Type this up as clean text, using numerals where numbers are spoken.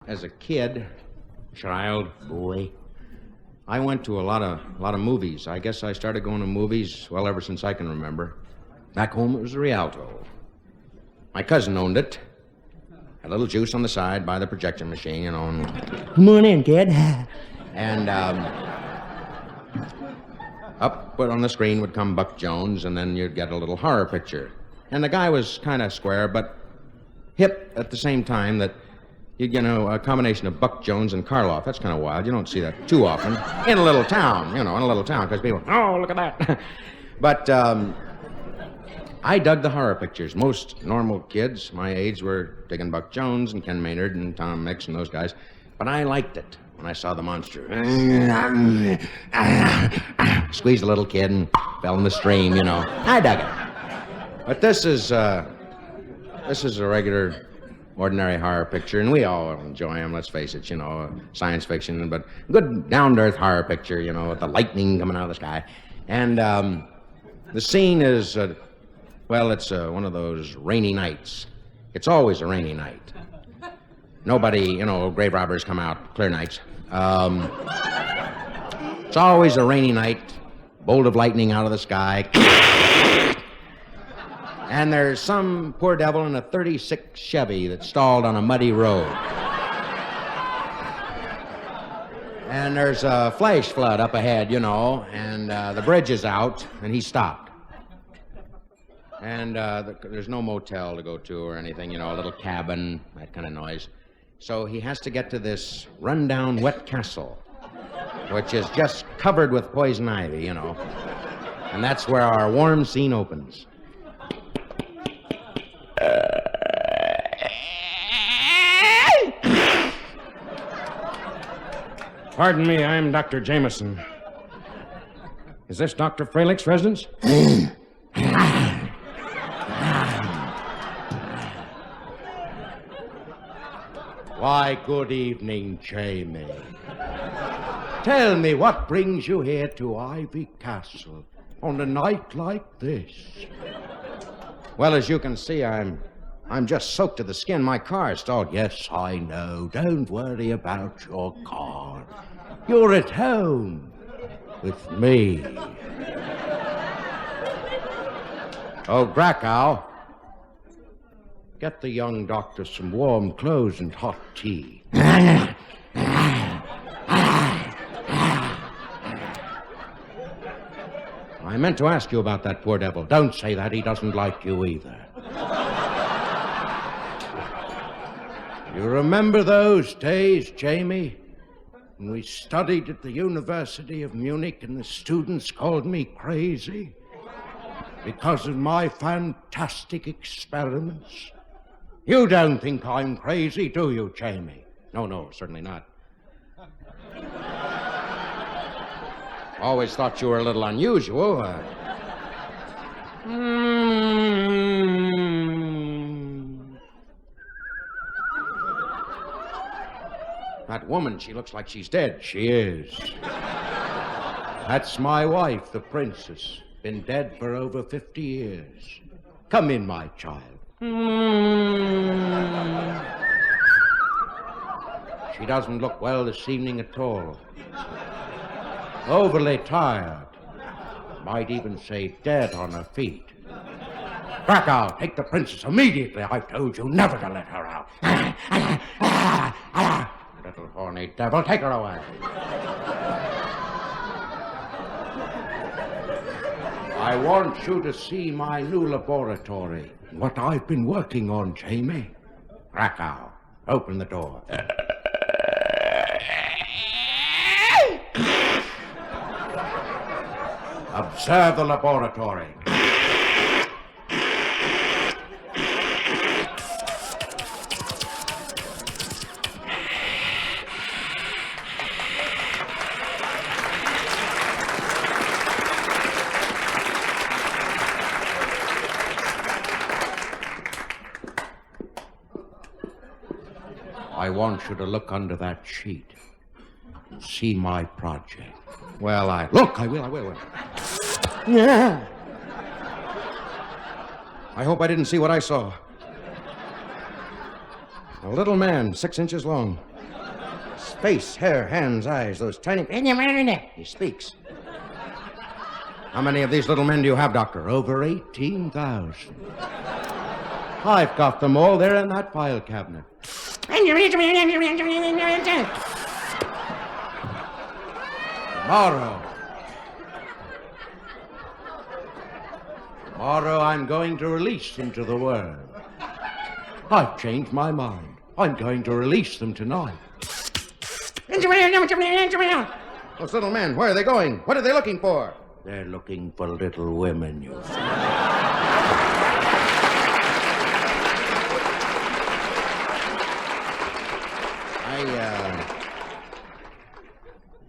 as a boy, I went to a lot of movies. I guess I started going to movies, well, ever since I can remember. Back home, it was a Rialto. My cousin owned it. A little juice on the side by the projection machine, you know. And, come on in, kid. And up on the screen would come Buck Jones, and then you'd get a little horror picture. And the guy was kind of square, but hip at the same time that, a combination of Buck Jones and Karloff. That's kind of wild. You don't see that too often. In a little town, because people, oh, look at that. But I dug the horror pictures. Most normal kids my age were digging Buck Jones and Ken Maynard and Tom Mix and those guys. But I liked it when I saw the monster. Squeezed a little kid and fell in the stream, I dug it. But this is a regular, ordinary horror picture, and we all enjoy them, let's face it, science fiction, but good down-to-earth horror picture, with the lightning coming out of the sky. And the scene is, it's one of those rainy nights. It's always a rainy night. Nobody, grave robbers come out clear nights. It's always a rainy night, bolt of lightning out of the sky. And there's some poor devil in a 36 Chevy that's stalled on a muddy road. And there's a flash flood up ahead, and the bridge is out, and he's stopped. And there's no motel to go to or anything, a little cabin, that kind of noise. So he has to get to this rundown wet castle, which is just covered with poison ivy, And that's where our warm scene opens. Pardon me, I'm Dr. Jameson. Is this Dr. Frelick's residence? Why, good evening, Jamie. Tell me, what brings you here to Ivy Castle on a night like this? Well, as you can see, I'm just soaked to the skin. My car is stalled. Yes, I know. Don't worry about your car. You're at home with me. Oh, Krakow, get the young doctor some warm clothes and hot tea. I meant to ask you about that poor devil. Don't say that. He doesn't like you either. You remember those days, Jamie, when we studied at the University of Munich and the students called me crazy because of my fantastic experiments? You don't think I'm crazy, do you, Jamie? No, certainly not. Always thought you were a little unusual. That woman, she looks like she's dead. She is. That's my wife, the princess. Been dead for over 50 years. Come in, my child. She doesn't look well this evening at all. Overly tired. Might even say dead on her feet. Krakow, take the princess immediately. I told you never to let her out. Little horny devil, take her away. I want you to see my new laboratory. What I've been working on, Jamie. Krakow, open the door. Observe the laboratory. I want you to look under that sheet and see my project. Well, I will. Yeah. I hope I didn't see what I saw. A little man, 6 inches long. His face, hair, hands, eyes, those tiny... He speaks. How many of these little men do you have, Doctor? Over 18,000. I've got them all. They're in that file cabinet. Tomorrow I'm going to release them to the world. I've changed my mind. I'm going to release them tonight. Those little men, where are they going? What are they looking for? They're looking for little women, you see.